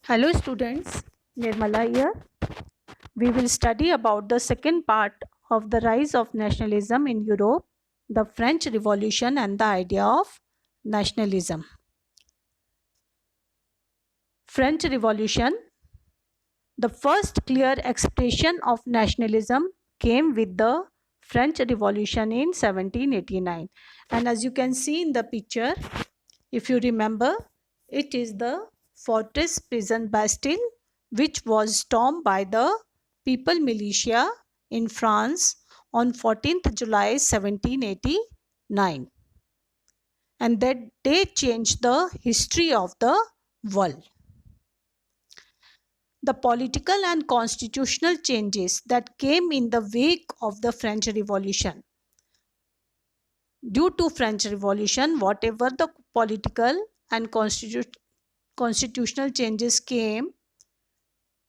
Hello students, Nirmala here. We will study about the second part of the rise of nationalism in Europe, the French Revolution and the idea of nationalism. French Revolution. The first clear expression of nationalism came with the French Revolution in 1789. And as you can see in the picture, if you remember, it is the fortress prison Bastille, which was stormed by the People militia in France on 14th July 1789. And that day changed the history of the world. The political and constitutional changes that came in the wake of the French Revolution. Due to French Revolution, whatever the political and constitutional changes came,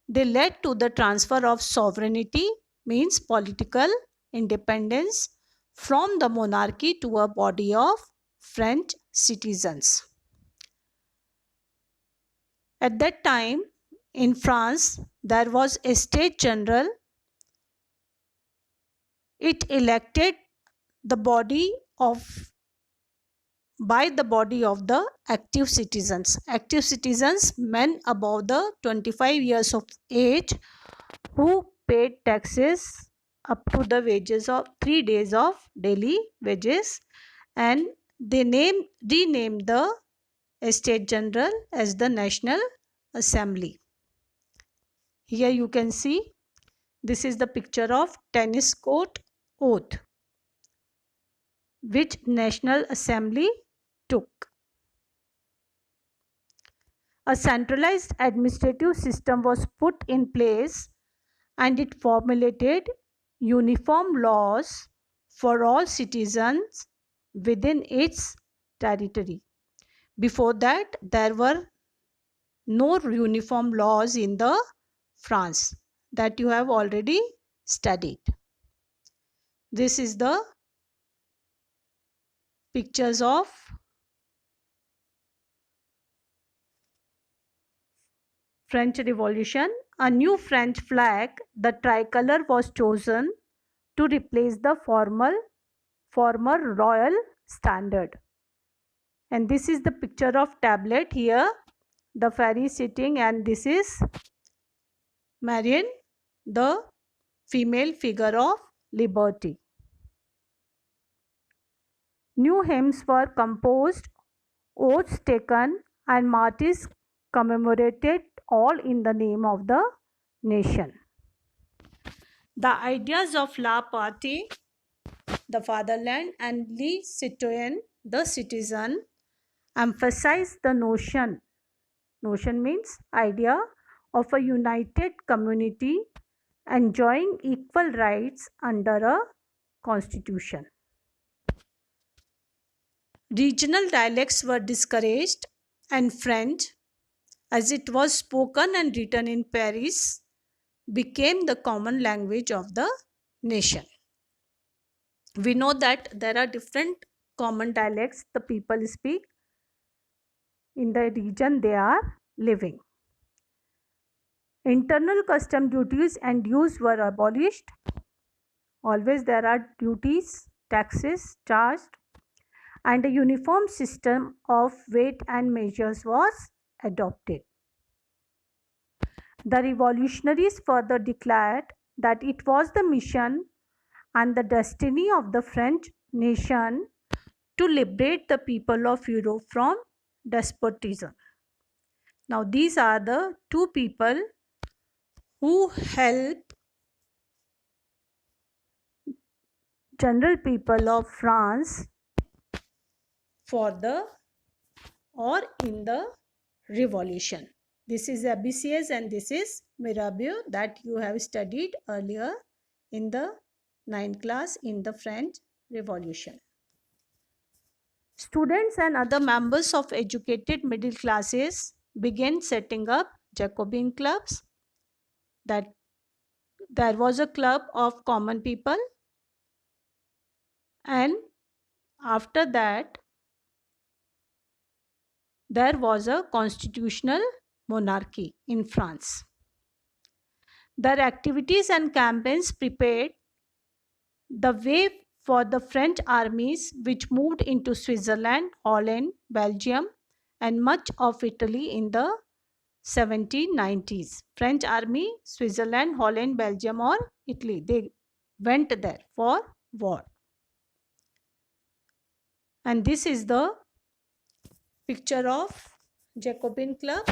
they led to the transfer of sovereignty, means political independence, from the monarchy to a body of French citizens. At that time, in France, there was a state general. It elected the body of by the body of the active citizens. Active citizens, men above the 25 years of age, who paid taxes up to the wages of 3 days of daily wages, and they renamed the State General as the National Assembly. Here you can see, this is the picture of tennis court oath which National Assembly took. A centralized administrative system was put in place and it formulated uniform laws for all citizens within its territory. Before that, there were no uniform laws in the France that you have already studied. This is the pictures of French Revolution. A new French flag, the tricolor, was chosen to replace the former royal standard. And this is the picture of tablet. Here the fairy sitting, and this is Marianne, the female figure of liberty. New hymns were composed, oaths taken, and martyrs commemorated, all in the name of the nation. The ideas of La Patrie, the fatherland, and Le Citoyen, the citizen, emphasize the notion means idea of a united community enjoying equal rights under a constitution. Regional dialects were discouraged, and French, as it was spoken and written in Paris, became the common language of the nation. We know that there are different common dialects the people speak in the region they are living. Internal custom duties and dues were abolished. Always there are duties, taxes charged, and a uniform system of weight and measures was adopted. The revolutionaries further declared that it was the mission and the destiny of the French nation to liberate the people of Europe from despotism. Now, these are the two people who helped general people of France for the or in the revolution. This is Abicius and this is Mirabeau that you have studied earlier in the 9th class in the French Revolution. Students and other members of educated middle classes began setting up Jacobin clubs. That there was a club of common people, and after that there was a constitutional monarchy in France. Their activities and campaigns prepared the way for the French armies, which moved into Switzerland, Holland, Belgium, and much of Italy in the 1790s. French army, Switzerland, Holland, Belgium, or Italy, they went there for war. And this is the picture of Jacobin Club.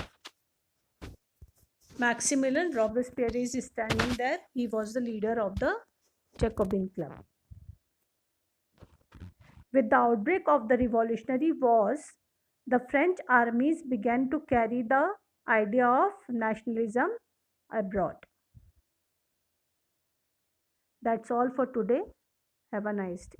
Maximilian Robespierre is standing there. He was the leader of the Jacobin Club. With the outbreak of the Revolutionary Wars, the French armies began to carry the idea of nationalism abroad. That's all for today. Have a nice day.